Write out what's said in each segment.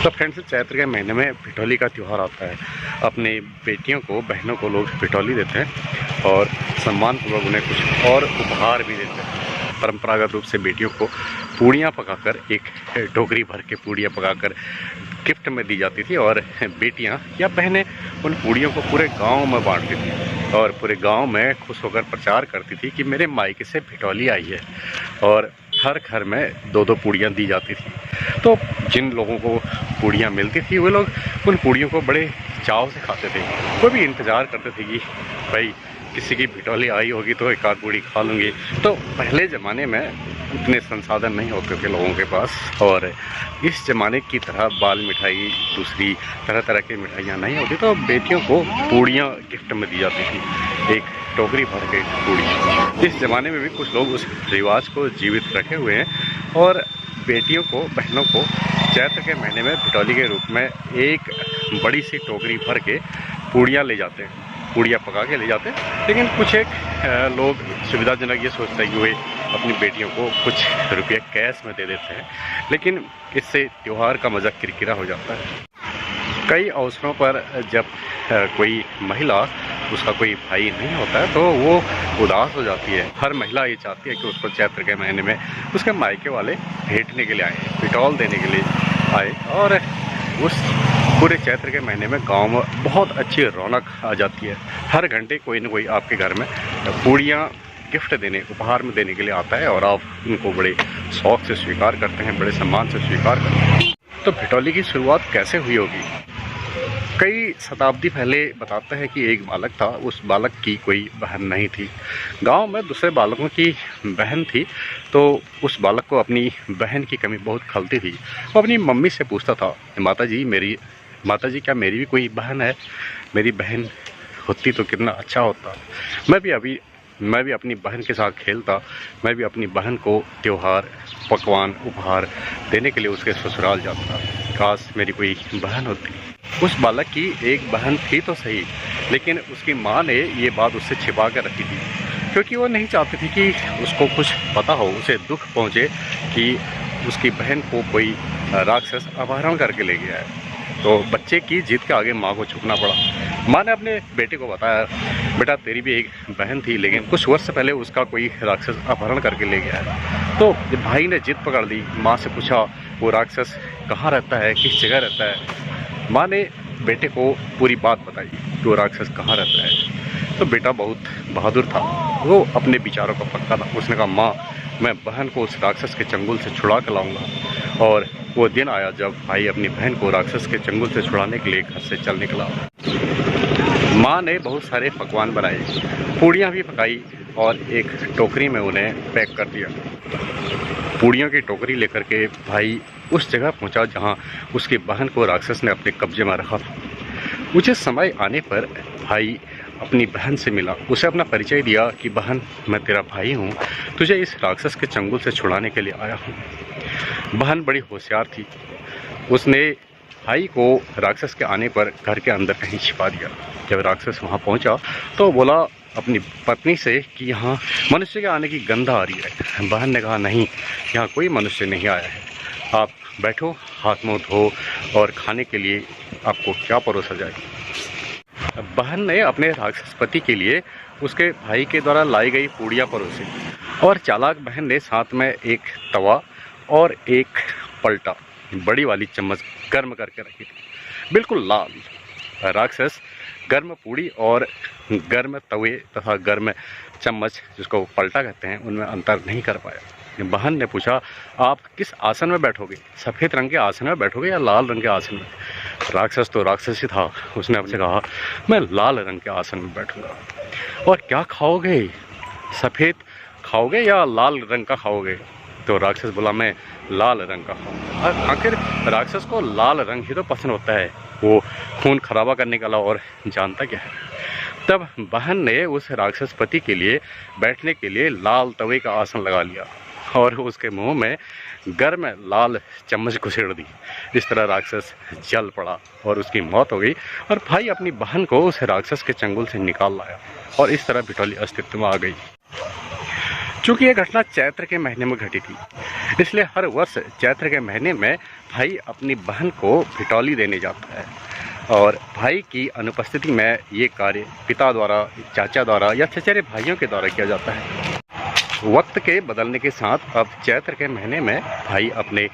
तो फ्रेंड्स, चैत्र के महीने में भिठौली का त्यौहार आता है। अपने बेटियों को, बहनों को लोग भिठौली देते हैं और सम्मानपूर्वक उन्हें कुछ और उपहार भी देते हैं। परंपरागत रूप से बेटियों को पूड़ियाँ पकाकर, एक टोकरी भर के पूड़ियाँ पकाकर गिफ्ट में दी जाती थी और बेटियाँ या बहनें उन पूड़ियों को पूरे गांव में बांटती थी और पूरे गांव में खुश होकर प्रचार करती थी कि मेरे मायके से भिठौली आई है। और हर घर में 2-2 पूड़ियाँ दी जाती थी। तो जिन लोगों को पूड़ियाँ मिलती थी वे लोग उन पूड़ियों को बड़े चाव से खाते थे। वो भी इंतज़ार करते थे कि भाई किसी की भिठौली आई होगी तो एक आध पूड़ी खा लूँगी। तो पहले ज़माने में इतने संसाधन नहीं होते थे लोगों के पास, और इस ज़माने की तरह बाल मिठाई, दूसरी तरह तरह की मिठाइयाँ नहीं होती, तो बेटियों को पूड़ियाँ गिफ्ट में दी जाती थी, एक टोकरी भर के पूड़ी। इस ज़माने में भी कुछ लोग उस रिवाज को जीवित रखे हुए हैं और बेटियों को, बहनों को चैत्र के महीने में भिठौली के रूप में एक बड़ी सी टोकरी भर के पूड़ियाँ ले जाते हैं, पूड़ियाँ पका के ले जाते हैं। लेकिन कुछ एक लोग सुविधाजनक ये सोचते हैं कि वे अपनी बेटियों को कुछ रुपये कैश में दे देते हैं, लेकिन इससे त्यौहार का मज़ा किरकिरा हो जाता है। कई अवसरों पर जब कोई महिला, उसका कोई भाई नहीं होता है तो वो उदास हो जाती है। हर महिला ये चाहती है कि उसको चैत्र के महीने में उसके मायके वाले भेंटने के लिए आए, भिठौल देने के लिए आए, और उस पूरे चैत्र के महीने में गांव में बहुत अच्छी रौनक आ जाती है। हर घंटे कोई ना कोई आपके घर में पूड़ियाँ गिफ्ट देने, उपहार में देने के लिए आता है और आप उनको बड़े शौक़ से स्वीकार करते हैं, बड़े सम्मान से स्वीकार करते हैं। तो भिठौली की शुरुआत कैसे हुई होगी? कई शताब्दी पहले बताता है कि एक बालक था, उस बालक की कोई बहन नहीं थी। गांव में दूसरे बालकों की बहन थी, तो उस बालक को अपनी बहन की कमी बहुत खलती थी। वो अपनी मम्मी से पूछता था, माताजी क्या मेरी भी कोई बहन है? मेरी बहन होती तो कितना अच्छा होता। मैं भी अपनी बहन के साथ खेलता, मैं भी अपनी बहन को त्योहार, पकवान, उपहार देने के लिए उसके ससुराल जाता। काश मेरी कोई बहन होती। उस बालक की एक बहन थी तो सही, लेकिन उसकी माँ ने ये बात उससे छिपा कर रखी थी, क्योंकि वो नहीं चाहती थी कि उसको कुछ पता हो, उसे दुख पहुँचे कि उसकी बहन को कोई राक्षस अपहरण करके ले गया है। तो बच्चे की जिद के आगे माँ को झुकना पड़ा। माँ ने अपने बेटे को बताया, बेटा तेरी भी एक बहन थी, लेकिन कुछ वर्ष पहले उसका कोई राक्षस अपहरण करके ले गया है। तो भाई ने जिद पकड़ ली, माँ से पूछा वो राक्षस कहाँ रहता है, किस जगह रहता है। माँ ने बेटे को पूरी बात बताई कि वो राक्षस कहाँ रहता है। तो बेटा बहुत बहादुर था, वो अपने विचारों का पक्का था। उसने कहा, माँ मैं बहन को उस राक्षस के चंगुल से छुड़ा कर लाऊंगा। और वो दिन आया जब भाई अपनी बहन को राक्षस के चंगुल से छुड़ाने के लिए घर से चल निकला। माँ ने बहुत सारे पकवान बनाए, पूड़ियाँ भी पकाई और एक टोकरी में उन्हें पैक कर दिया। पूड़ियों की टोकरी लेकर के भाई उस जगह पहुंचा जहां उसकी बहन को राक्षस ने अपने कब्जे में रखा था। उचित समय आने पर भाई अपनी बहन से मिला, उसे अपना परिचय दिया कि बहन मैं तेरा भाई हूं, तुझे इस राक्षस के चंगुल से छुड़ाने के लिए आया हूं। बहन बड़ी होशियार थी, उसने भाई को राक्षस के आने पर घर के अंदर कहीं छिपा दिया। जब राक्षस वहां पहुंचा तो बोला अपनी पत्नी से कि यहाँ मनुष्य के आने की गंध आ रही है। बहन ने कहा, नहीं, यहाँ कोई मनुष्य नहीं आया है, आप बैठो, हाथ मुंह धो और खाने के लिए आपको क्या परोसा जाए। बहन ने अपने राक्षस पति के लिए उसके भाई के द्वारा लाई गई पूड़ियाँ परोसी और चालाक बहन ने साथ में एक तवा और एक पलटा, बड़ी वाली चम्मच गर्म करके रखी थी, बिल्कुल लाल। राक्षस गर्म पूड़ी और गर्म तवे तथा गर्म चम्मच, जिसको पलटा कहते हैं, उनमें अंतर नहीं कर पाया। बहन ने पूछा, आप किस आसन में बैठोगे? सफ़ेद रंग के आसन में बैठोगे या लाल रंग के आसन में? राक्षस तो राक्षस ही था, उसने आपसे कहा, मैं लाल रंग के आसन में बैठूंगा। और क्या खाओगे, सफ़ेद खाओगे या लाल रंग का खाओगे? तो राक्षस बोला, मैं लाल रंग का खाऊंगा। आखिर राक्षस को लाल रंग ही तो पसंद होता है, वो खून खराबा करने के अलावा और जानता क्या है। तब बहन ने उस राक्षस पति के लिए बैठने के लिए लाल तवे का आसन लगा लिया और उसके मुंह में गर्म लाल चम्मच घुसेड़ दी। इस तरह राक्षस जल पड़ा और उसकी मौत हो गई और भाई अपनी बहन को उस राक्षस के चंगुल से निकाल लाया और इस तरह भिठौली अस्तित्व में आ गई। चूँकि ये घटना चैत्र के महीने में घटी थी, इसलिए हर वर्ष चैत्र के महीने में भाई अपनी बहन को भिटौली देने जाता है और भाई की अनुपस्थिति में ये कार्य पिता द्वारा, चाचा द्वारा या चचेरे भाइयों के द्वारा किया जाता है। वक्त के बदलने के साथ अब चैत्र के महीने में भाई अपने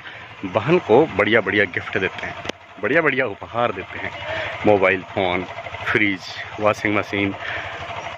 बहन को बढ़िया बढ़िया गिफ्ट देते हैं, बढ़िया बढ़िया उपहार देते हैं। Mobile phone, fridge, washing machine,